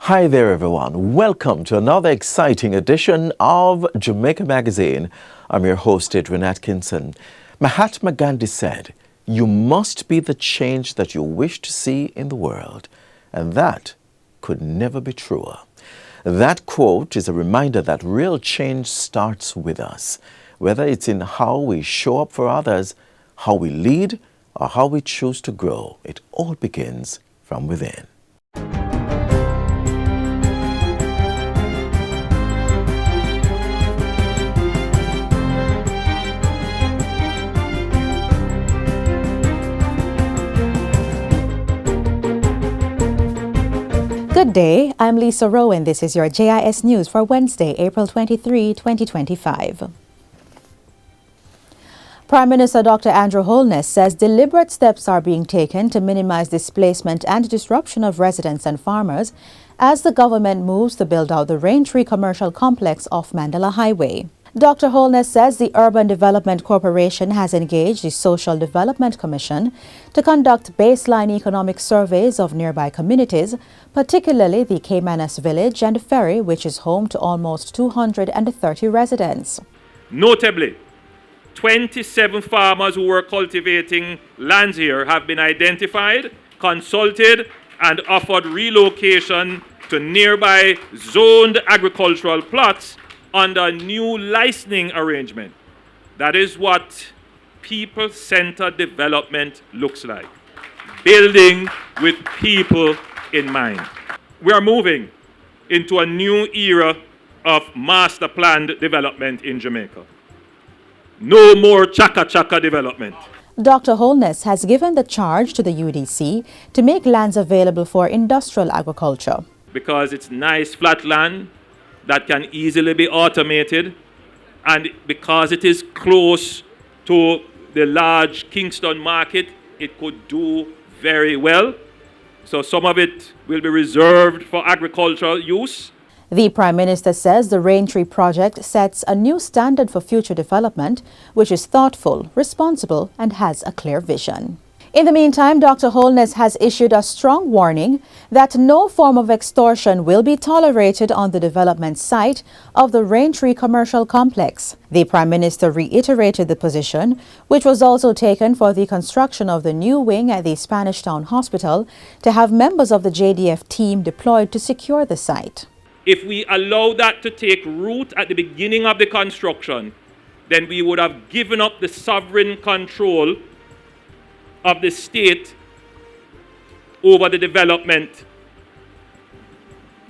Hi there, everyone. Welcome to another exciting edition of Jamaica Magazine. I'm your host, Adrian Atkinson. Mahatma Gandhi said, "You must be the change that you wish to see in the world." And that could never be truer. That quote is a reminder that real change starts with us, whether it's in how we show up for others, how we lead, or how we choose to grow. It all begins from within. Good day, I'm Lisa Rowan. This is your JIS News for Wednesday, April 23, 2025. Prime Minister Dr. Andrew Holness says deliberate steps are being taken to minimize displacement and disruption of residents and farmers as the government moves to build out the Raintree commercial complex off Mandela Highway. Dr. Holness says the Urban Development Corporation has engaged the Social Development Commission to conduct baseline economic surveys of nearby communities, particularly the Caymanas Village and Ferry, which is home to almost 230 residents. Notably, 27 farmers who were cultivating lands here have been identified, consulted, and offered relocation to nearby zoned agricultural plots under a new licensing arrangement. That is what people-centered development looks like. Building with people in mind. We are moving into a new era of master planned development in Jamaica. No more chaka-chaka development. Dr. Holness has given the charge to the UDC to make lands available for industrial agriculture. Because it's nice flat land that can easily be automated, and because it is close to the large Kingston market, it could do very well. So some of it will be reserved for agricultural use. The Prime Minister says the Raintree project sets a new standard for future development, which is thoughtful, responsible, and has a clear vision. In the meantime, Dr. Holness has issued a strong warning that no form of extortion will be tolerated on the development site of the Raintree commercial complex. The Prime Minister reiterated the position, which was also taken for the construction of the new wing at the Spanish Town Hospital, to have members of the JDF team deployed to secure the site. If we allow that to take root at the beginning of the construction, then we would have given up the sovereign control of the state over the development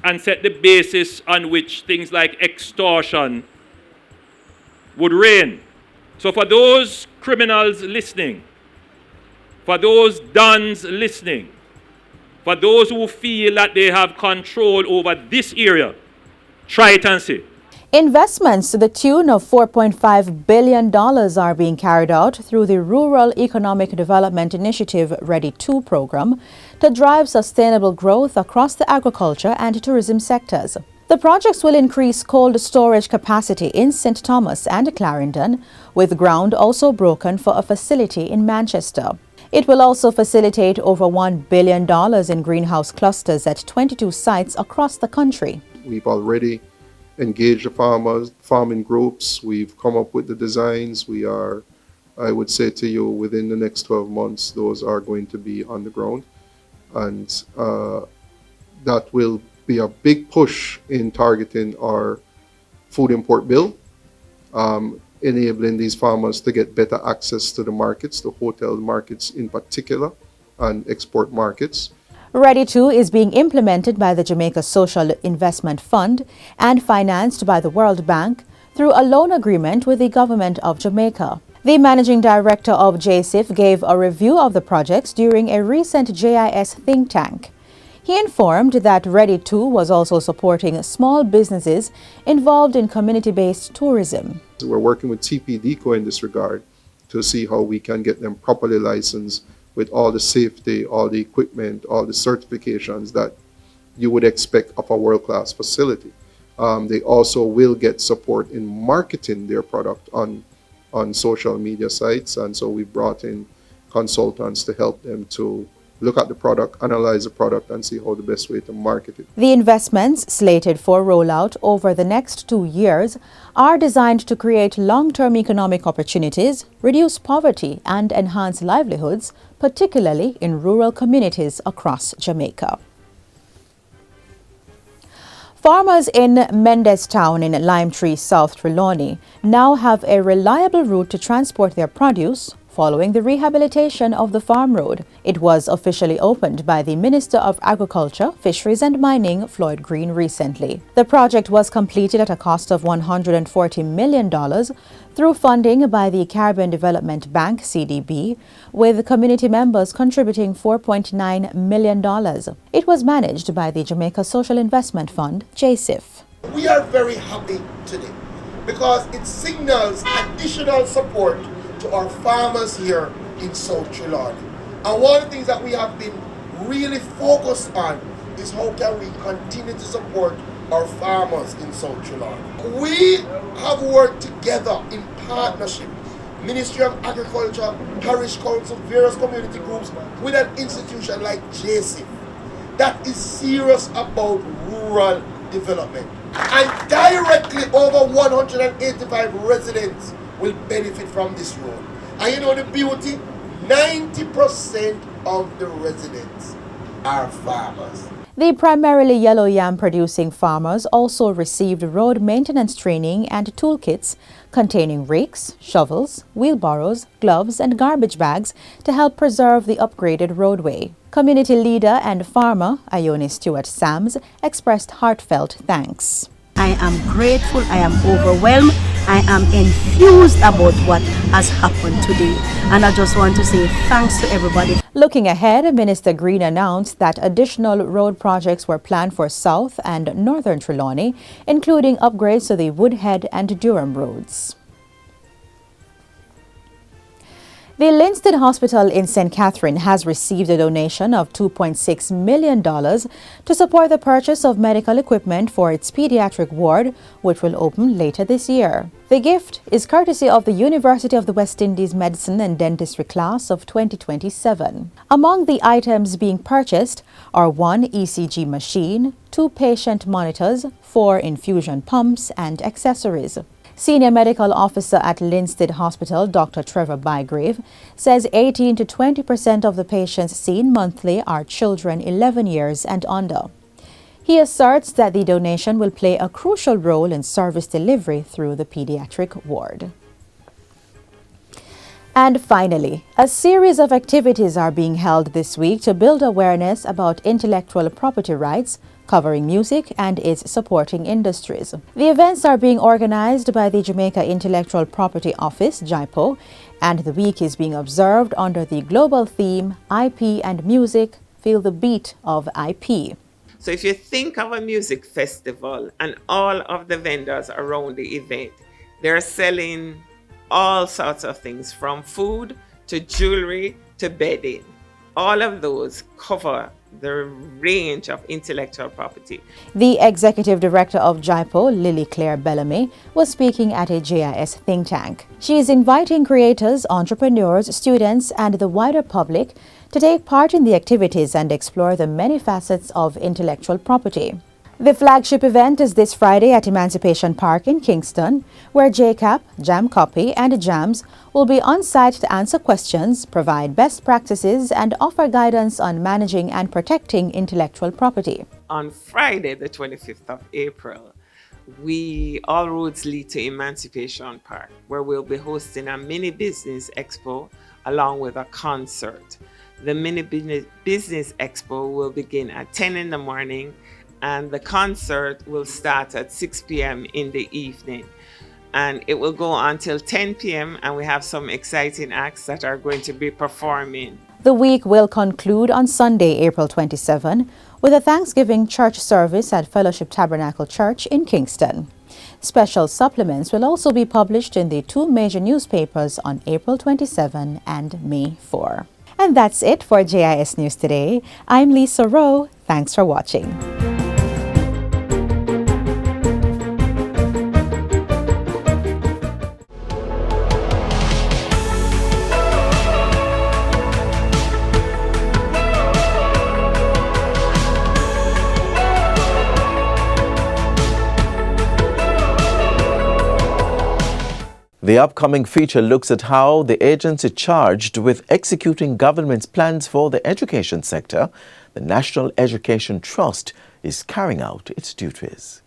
and set the basis on which things like extortion would reign. So for those criminals listening, for those dons listening, for those who feel that they have control over this area, try it and see. Investments to the tune of $4.5 billion are being carried out through the Rural Economic Development Initiative REDI II program to drive sustainable growth across the agriculture and tourism sectors. The projects will increase cold storage capacity in St. Thomas and Clarendon, with ground also broken for a facility in Manchester. It will also facilitate over $1 billion in greenhouse clusters at 22 sites across the country. We've already engage the farmers, farming groups. We've come up with the designs. We are, I would say to you, within the next 12 months, those are going to be on the ground. And that will be a big push in targeting our food import bill, enabling these farmers to get better access to the markets, the hotel markets in particular, and export markets. REDI II is being implemented by the Jamaica Social Investment Fund and financed by the World Bank through a loan agreement with the Government of Jamaica. The Managing Director of JSIF gave a review of the projects during a recent JIS think tank. He informed that REDI II was also supporting small businesses involved in community-based tourism. We're working with TPDCO in this regard to see how we can get them properly licensed with all the safety, all the equipment, all the certifications that you would expect of a world-class facility. They also will get support in marketing their product on social media sites, and so we brought in consultants to help them to look at the product, analyze the product, and see how the best way to market it. The investments, slated for rollout over the next 2 years, are designed to create long-term economic opportunities, reduce poverty, and enhance livelihoods, particularly in rural communities across Jamaica. Farmers in Mendestown in Limetree, South Trelawney, now have a reliable route to transport their produce following the rehabilitation of the farm road. It was officially opened by the Minister of Agriculture, Fisheries and Mining, Floyd Green, recently. The project was completed at a cost of $140 million through funding by the Caribbean Development Bank, CDB, with community members contributing $4.9 million. It was managed by the Jamaica Social Investment Fund, JSIF. We are very happy today because it signals additional support to our farmers here in South Trelawney. And one of the things that we have been really focused on is how can we continue to support our farmers in South Trelawney. We have worked together in partnership, Ministry of Agriculture, Parish Council, various community groups, with an institution like JSIF that is serious about rural development. And directly over 185 residents will benefit from this road. And you know the beauty? 90% of the residents are farmers. The primarily yellow yam producing farmers also received road maintenance training and toolkits containing rakes, shovels, wheelbarrows, gloves and garbage bags to help preserve the upgraded roadway. Community leader and farmer Ione Stewart Sams expressed heartfelt thanks. I am grateful, I am overwhelmed, I am enthused about what has happened today. And I just want to say thanks to everybody. Looking ahead, Minister Green announced that additional road projects were planned for South and Northern Trelawney, including upgrades to the Woodhead and Durham roads. The Linstead Hospital in St. Catherine has received a donation of $2.6 million to support the purchase of medical equipment for its pediatric ward, which will open later this year. The gift is courtesy of the University of the West Indies Medicine and Dentistry class of 2027. Among the items being purchased are 1 ECG machine, 2 patient monitors, 4 infusion pumps, and accessories. Senior Medical Officer at Linstead Hospital, Dr. Trevor Bygrave, says 18 to 20% of the patients seen monthly are children 11 years and under. He asserts that the donation will play a crucial role in service delivery through the pediatric ward. And finally, a series of activities are being held this week to build awareness about intellectual property rights, covering music and its supporting industries. The events are being organized by the Jamaica Intellectual Property Office, JIPO, and the week is being observed under the global theme, IP and Music, Feel the Beat of IP. So if you think of a music festival and all of the vendors around the event, they're selling all sorts of things from food to jewelry to bedding. All of those cover the range of intellectual property. The executive director of JIPO, Lily Claire Bellamy, was speaking at a JIS think tank. She is inviting creators, entrepreneurs, students, and the wider public to take part in the activities and explore the many facets of intellectual property. The flagship event is this Friday at Emancipation Park in Kingston, where JCAP, Jam Copy, and JAMS will be on site to answer questions, provide best practices, and offer guidance on managing and protecting intellectual property. On Friday, the 25th of April, all roads lead to Emancipation Park, where we'll be hosting a mini business expo along with a concert. The mini business expo will begin at 10 in the morning, and the concert will start at 6 p.m. in the evening. And it will go until 10 p.m. and we have some exciting acts that are going to be performing. The week will conclude on Sunday, April 27, with a Thanksgiving church service at Fellowship Tabernacle Church in Kingston. Special supplements will also be published in the 2 major newspapers on April 27 and May 4. And that's it for JIS News Today. I'm Lisa Rowe. Thanks for watching. The upcoming feature looks at how the agency charged with executing government's plans for the education sector, the National Education Trust, is carrying out its duties.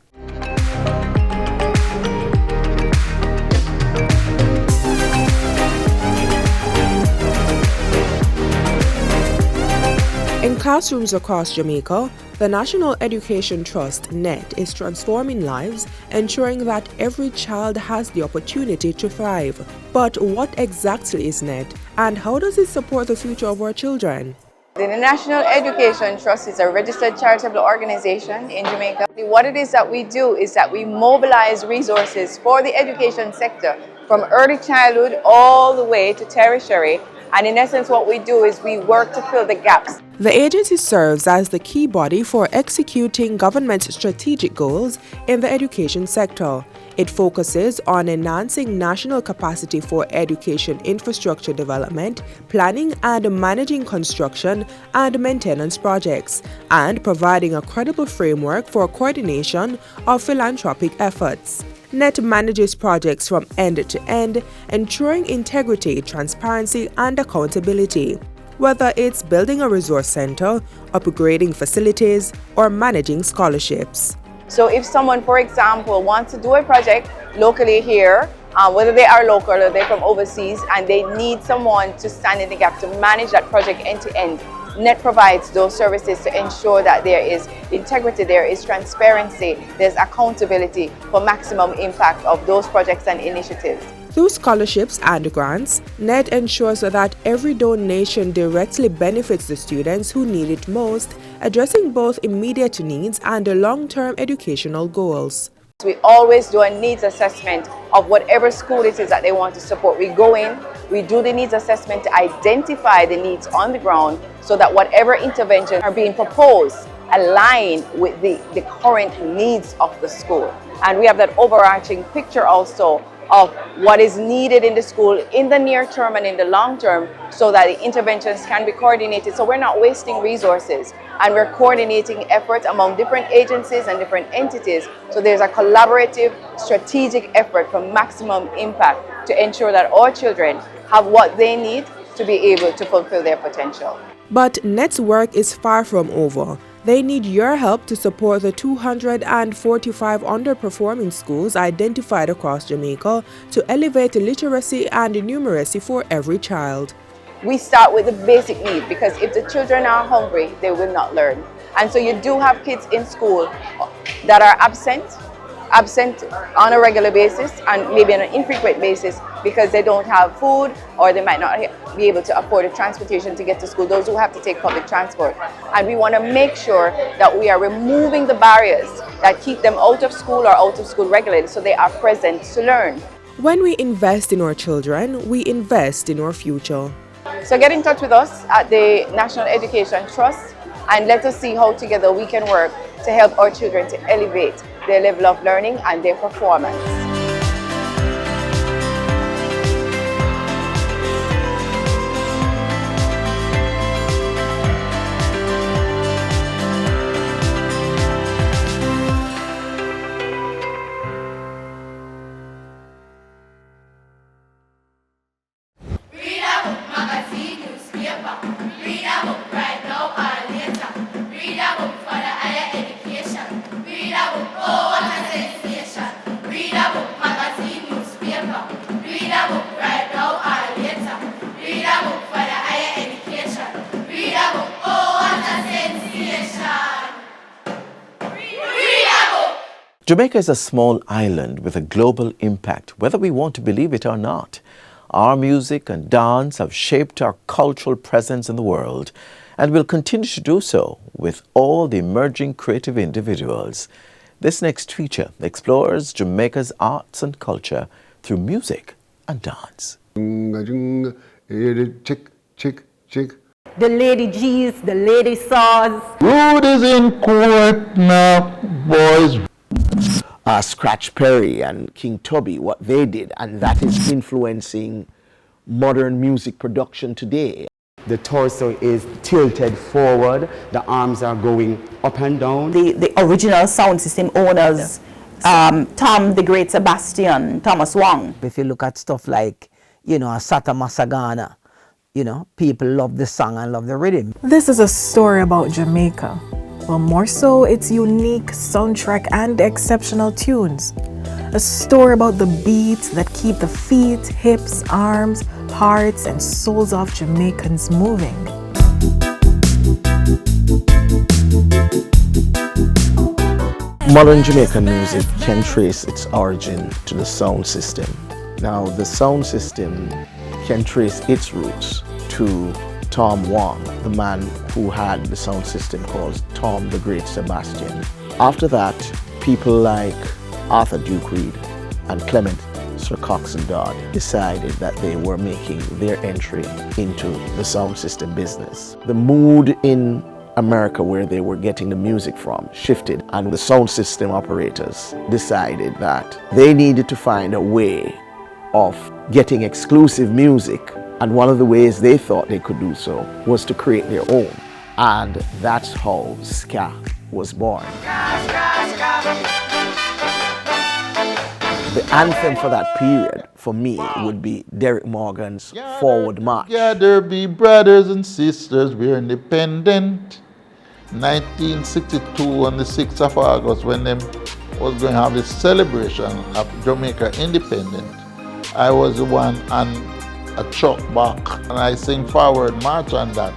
In classrooms across Jamaica, the National Education Trust, NET, is transforming lives, ensuring that every child has the opportunity to thrive. But what exactly is NET, and how does it support the future of our children? The National Education Trust is a registered charitable organization in Jamaica. What it is that we do is that we mobilize resources for the education sector from early childhood all the way to tertiary. And in essence, what we do is we work to fill the gaps. The agency serves as the key body for executing government's strategic goals in the education sector. It focuses on enhancing national capacity for education infrastructure development, planning and managing construction and maintenance projects, and providing a credible framework for coordination of philanthropic efforts. NET manages projects from end to end, ensuring integrity, transparency, and accountability. Whether it's building a resource center, upgrading facilities, or managing scholarships. So if someone, for example, wants to do a project locally here, whether they are local or they're from overseas, and they need someone to stand in the gap to manage that project end to end, NET provides those services to ensure that there is integrity, there is transparency, there's accountability for maximum impact of those projects and initiatives. Through scholarships and grants, NET ensures that every donation directly benefits the students who need it most, addressing both immediate needs and long-term educational goals. We always do a needs assessment of whatever school it is that they want to support. We go in, we do the needs assessment to identify the needs on the ground so that whatever interventions are being proposed align with the current needs of the school. And we have that overarching picture also of what is needed in the school in the near term and in the long term so that the interventions can be coordinated. So we're not wasting resources and we're coordinating efforts among different agencies and different entities. So there's a collaborative, strategic effort for maximum impact to ensure that our children have what they need to be able to fulfill their potential. But NET's work is far from over. They need your help to support the 245 underperforming schools identified across Jamaica to elevate literacy and numeracy for every child. We start with the basic need because if the children are hungry, they will not learn. And so you do have kids in school that are absent on a regular basis and maybe on an infrequent basis because they don't have food or they might not be able to afford a transportation to get to school, those who have to take public transport. And we want to make sure that we are removing the barriers that keep them out of school or out of school regularly so they are present to learn. When we invest in our children, we invest in our future. So get in touch with us at the National Education Trust and let us see how together we can work to help our children to elevate their level of learning and their performance. Read a book, magazine, newspaper. Read a book right now or later. Read a book for the higher education. Read a book, oh what a sensation. Read a book, magazine, newspaper. Read a book right now or later. Read a book for the higher education. Read a book, oh what a sensation. Read a book. Jamaica is a small island with a global impact, whether we want to believe it or not. Our music and dance have shaped our cultural presence in the world and will continue to do so with all the emerging creative individuals. This next feature explores Jamaica's arts and culture through music and dance. Chick, chick, chick. The Lady G's, the Lady Saws. Road is in court now, boys. Scratch Perry and King Tubby, what they did, and that is influencing modern music production today. The torso is tilted forward, the arms are going up and down. The original sound system owners Tom the Great Sebastian, Thomas Wong. If you look at stuff like, Asata Masagana, people love the song and love the rhythm. This is a story about Jamaica. Well, more so, its unique soundtrack and exceptional tunes. A story about the beats that keep the feet, hips, arms, hearts, and souls of Jamaicans moving. Modern Jamaican music can trace its origin to the sound system. Now, the sound system can trace its roots to Tom Wong, the man who had the sound system called Tom the Great Sebastian. After that, people like Arthur Duke Reid and Clement Sir Coxsone Dodd decided that they were making their entry into the sound system business. The mood in America, where they were getting the music from, shifted, and the sound system operators decided that they needed to find a way of getting exclusive music, and one of the ways they thought they could do so was to create their own, and that's how ska was born. The anthem for that period, for me, would be Derek Morgan's Forward March. Together be brothers and sisters, we're independent. 1962 on the 6th of August, when them was going to have this celebration of Jamaica independent, I was the one on a truck back, and I sing Forward March on that.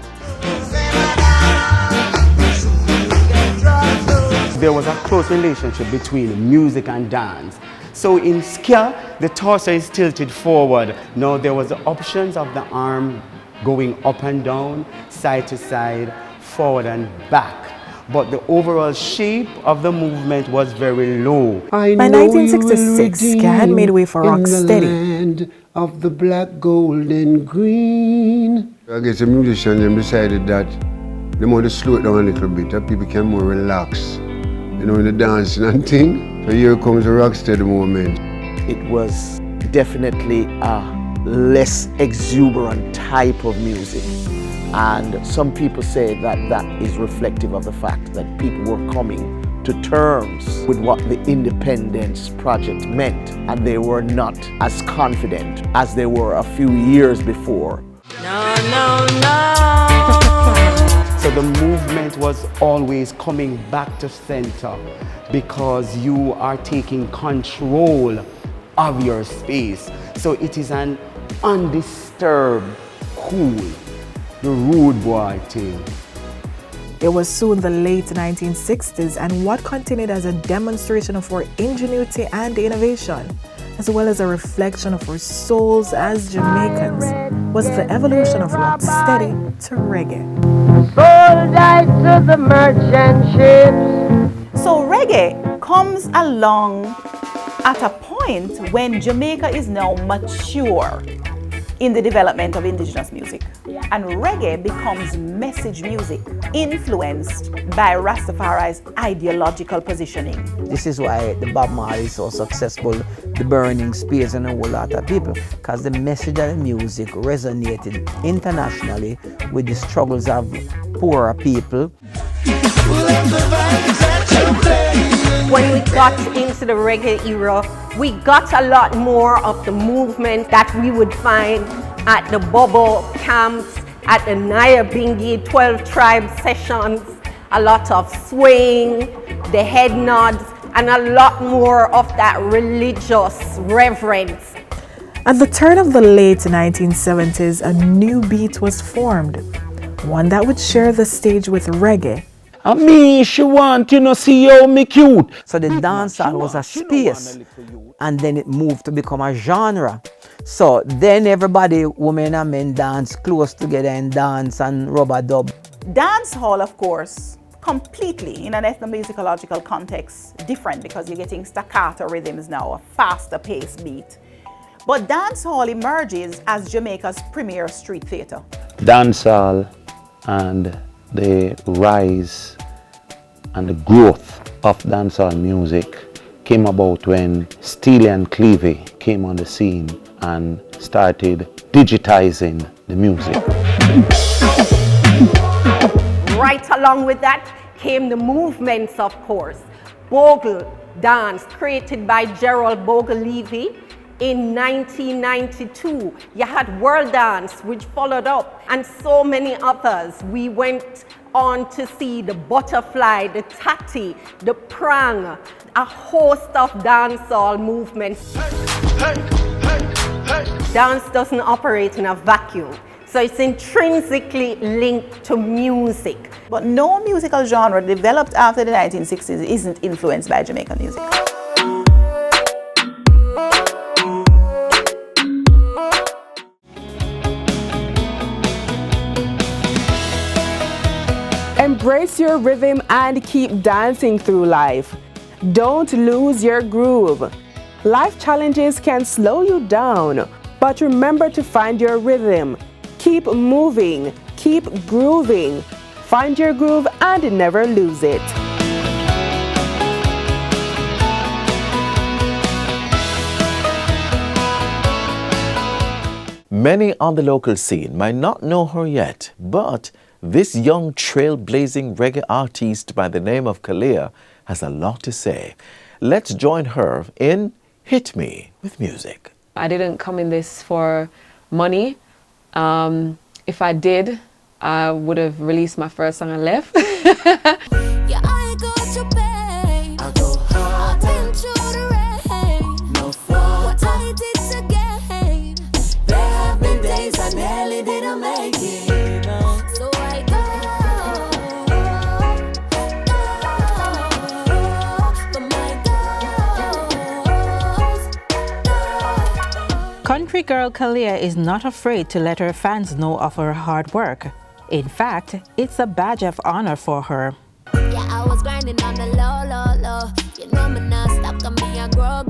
There was a close relationship between music and dance. So in ska, the torso is tilted forward. Now there was the options of the arm going up and down, side to side, forward and back. But the overall shape of the movement was very low. By 1966, ska had made way for rocksteady. Land of the black, gold, and green. I guess the musicians decided that they want to slow it down a little bit, that people can more relax, in the dancing and thing. So here comes the rocksteady moment. It was definitely a less exuberant type of music. And some people say that that is reflective of the fact that people were coming to terms with what the Independence Project meant, and they were not as confident as they were a few years before. No, no, no. So the movement was always coming back to center because you are taking control of your space. So it is an undisturbed, cool, the rude boy thing. It was soon the late 1960s, and what continued as a demonstration of our ingenuity and innovation, as well as a reflection of our souls as Jamaicans, was the evolution of rocksteady to reggae. Sold died to the merchant ships. So reggae comes along at a point when Jamaica is now mature in the development of indigenous music. And reggae becomes message music influenced by Rastafari's ideological positioning. This is why the Bob Marley is so successful, the Burning Spears and a whole lot of people, because the message of the music resonated internationally with the struggles of poorer people. When we got into the reggae era, we got a lot more of the movement that we would find at the Bobo camps, at the Nyabingi 12 tribe sessions, a lot of swing, the head nods, and a lot more of that religious reverence. At the turn of the late 1970s, a new beat was formed, one that would share the stage with reggae. And me, she want, see how me cute. So the dancehall was a space, and then it moved to become a genre. So then everybody, women and men, dance close together and dance and rub-a-dub. Dancehall, of course, completely in an ethnomusicological context, different because you're getting staccato rhythms now, a faster paced beat. But dancehall emerges as Jamaica's premier street theatre. Dancehall and the rise and the growth of dancehall music came about when Steely and Clevie came on the scene and started digitizing the music. Right along with that came the movements, of course. Bogle, dance created by Gerald Bogle-Levy. In 1992, you had World Dance, which followed up, and so many others. We went on to see the Butterfly, the Tati, the Prang, a host of dancehall movements. Dance doesn't operate in a vacuum, so it's intrinsically linked to music. But no musical genre developed after the 1960s isn't influenced by Jamaican music. Embrace your rhythm and keep dancing through life. Don't lose your groove. Life challenges can slow you down, but remember to find your rhythm. Keep moving, keep grooving. Find your groove and never lose it. Many on the local scene might not know her yet, but this young trailblazing reggae artiste by the name of Khalia has a lot to say. Let's join her in Hit Me with Music. I didn't come in this for money. If I did, I would have released my first song and left. Yeah, I got your pain. I go hard. I've been through the rain. No fraud. What I did to gain. There have been days I nearly didn't make it. So I go for my goals. Country girl Khalia is not afraid to let her fans know of her hard work. In fact, it's a badge of honor for her. Yeah, I was grinding on the low. You know me not stop, cause me a grow.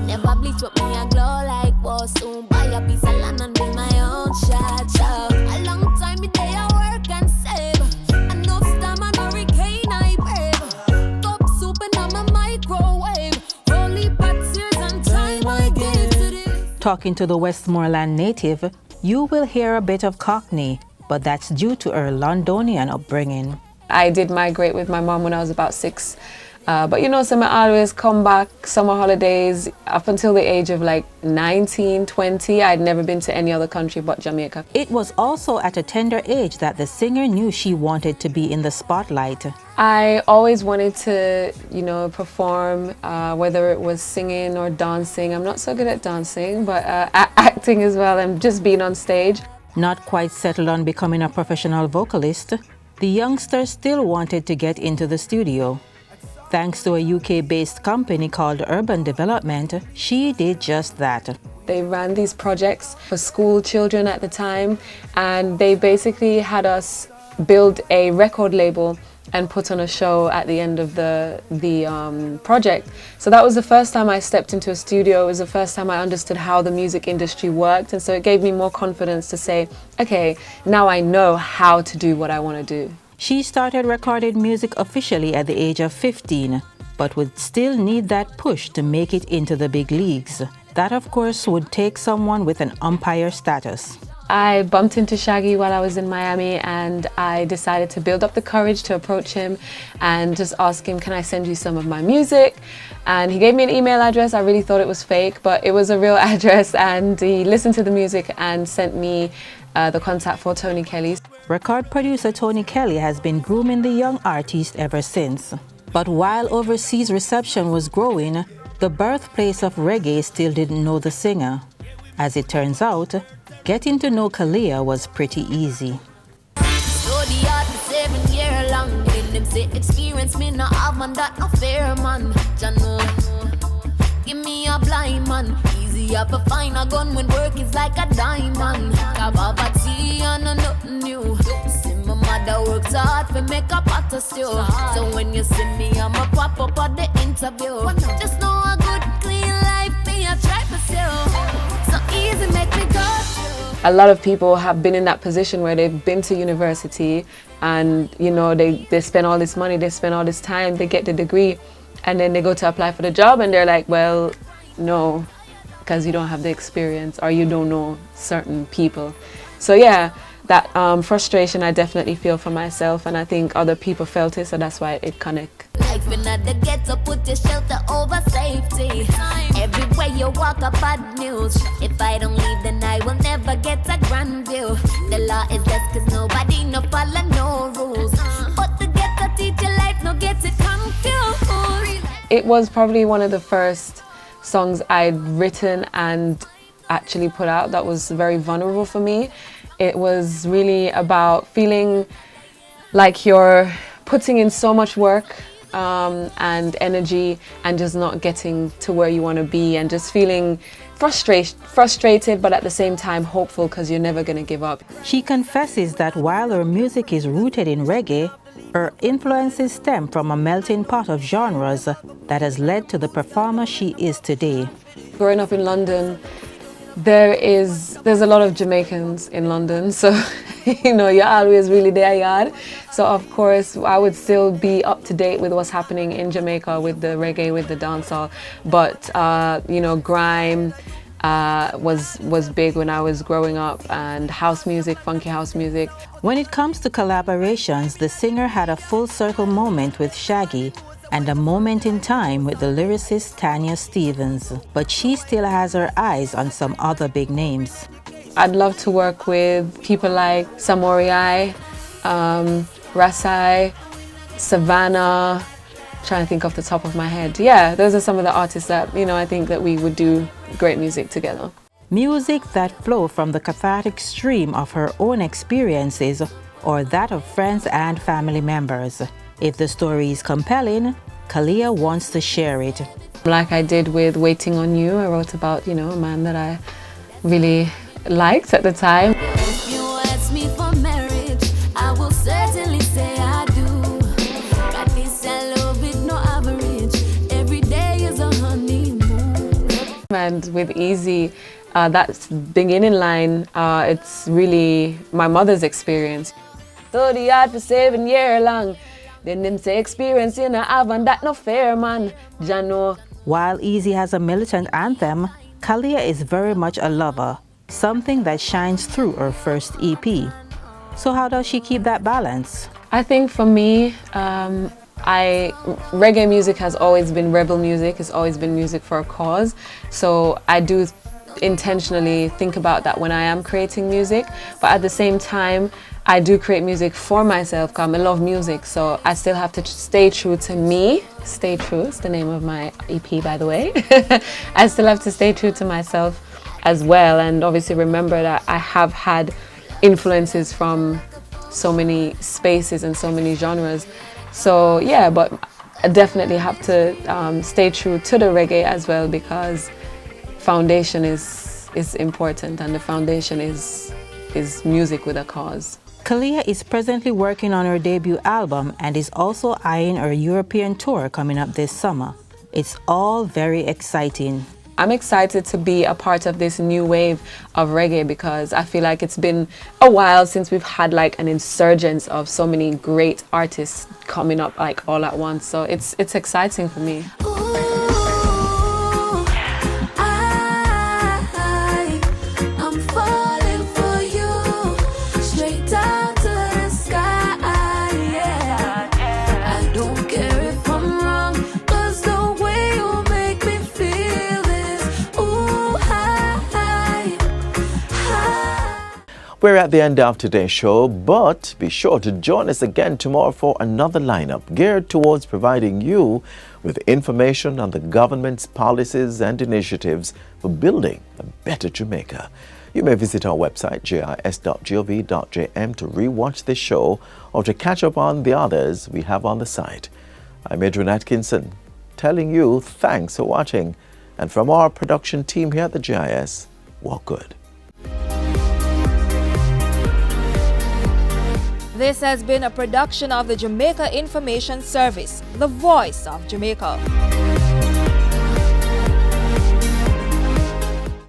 Never bleach, but me a glow like whoa. Soon buy a piece of land and build my own shop. A long time me day I work and save. And no storm and hurricane I brave. Cup soup in my microwave. Holy but tears and time I gave to this. Talking to the Westmoreland native, you will hear a bit of Cockney, but that's due to her Londonian upbringing. I did migrate with my mom when I was about 6. But you know, so I always come back summer holidays. Up until the age of like 19, 20, I'd never been to any other country but Jamaica. It was also at a tender age that the singer knew she wanted to be in the spotlight. I always wanted to, you know, perform, whether it was singing or dancing. I'm not so good at dancing, but acting as well and just being on stage. Not quite settled on becoming a professional vocalist, the youngster still wanted to get into the studio. Thanks to a UK-based company called Urban Development, she did just that. They ran these projects for school children at the time, and they basically had us build a record label and put on a show at the end of the project. So that was the first time I stepped into a studio. It was the first time I understood how the music industry worked, and so it gave me more confidence to say, okay, now I know how to do what I want to do. She started recording music officially at the age of 15, but would still need that push to make it into the big leagues. That, of course, would take someone with an umpire status. I bumped into Shaggy while I was in Miami, and I decided to build up the courage to approach him and just ask him, can I send you some of my music? And he gave me an email address. I really thought it was fake, but it was a real address, and he listened to the music and sent me the contact for Tony Kelly. Record producer Tony Kelly has been grooming the young artist ever since. But while overseas reception was growing, the birthplace of reggae still didn't know the singer. As it turns out, getting to know Khalia was pretty easy. So the art is 7 years long. In them say experience me not have man that no fair man. Jano, give me a blind man. Easy up to find a gun when work is like a diamond. Kababati and nothing new. See my mother works hard for make a pot of stew. So when you see me, I'm a pop up at the interview. Just know a good clean life me a try for sale. So easy make me go. A lot of people have been in that position where they've been to university and, you know, they spend all this money, they spend all this time, they get the degree, and then they go to apply for the job and they're like, well, no, because you don't have the experience or you don't know certain people. So yeah, that frustration I definitely feel for myself, and I think other people felt it, so that's why it connects. Life Living at the ghetto, put your shelter over safety. Everywhere you walk up, bad news. If I don't leave, then I will never get a grand view. The law is less cause nobody no follow no rules. But the ghetto teach you life, no get it confused. It was probably one of the first songs I'd written and actually put out that was very vulnerable for me. It was really about feeling like you're putting in so much work and energy and just not getting to where you want to be, and just feeling frustrated but at the same time hopeful because you're never going to give up. She confesses that while her music is rooted in reggae, her influences stem from a melting pot of genres that has led to the performer she is today. Growing up in London, there's a lot of Jamaicans in London, so you know, you're always really their yard. So of course I would still be up to date with what's happening in Jamaica with the reggae, with the dancehall, but you know, grime was big when I was growing up, and house music, funky house music. When it comes to collaborations, the singer had a full circle moment with Shaggy and a moment in time with the lyricist Tanya Stevens, but she still has her eyes on some other big names. I'd love to work with people like Samorii, Rasai, Savannah. Trying to think off the top of my head. Yeah, those are some of the artists that, you know, I think that we would do great music together. Music that flow from the cathartic stream of her own experiences or that of friends and family members. If the story is compelling, Khalia wants to share it. Like I did with Waiting on You, I wrote about, you know, a man that I really liked at the time. If you ask me for marriage, I will certainly say I do. Got this I love it, no average. Every day is a honeymoon. And with Easy, that beginning line, it's really my mother's experience. 30 hard for 7 years long. Then them say experience you know have, and that no fair, man. Jano. While Easy has a militant anthem, Khalia is very much a lover, something that shines through her first EP. So how does she keep that balance? I think for me, reggae music has always been rebel music. It's always been music for a cause. So I do intentionally think about that when I am creating music. But at the same time, I do create music for myself because I love music. So I still have to stay true to me. Stay True is the name of my EP, by the way. I still have to stay true to myself as well. And obviously remember that I have had influences from so many spaces and so many genres. So yeah, but I definitely have to stay true to the reggae as well, because foundation is important, and the foundation is music with a cause. Khalia is presently working on her debut album and is also eyeing her European tour coming up this summer. It's all very exciting. I'm excited to be a part of this new wave of reggae, because I feel like it's been a while since we've had like an insurgence of so many great artists coming up like all at once. So it's exciting for me. We're at the end of today's show, but be sure to join us again tomorrow for another lineup geared towards providing you with information on the government's policies and initiatives for building a better Jamaica. You may visit our website, gis.gov.jm, to rewatch this show or to catch up on the others we have on the site. I'm Adrian Atkinson, telling you thanks for watching, and from our production team here at the GIS, walk good. This has been a production of the Jamaica Information Service, the voice of Jamaica.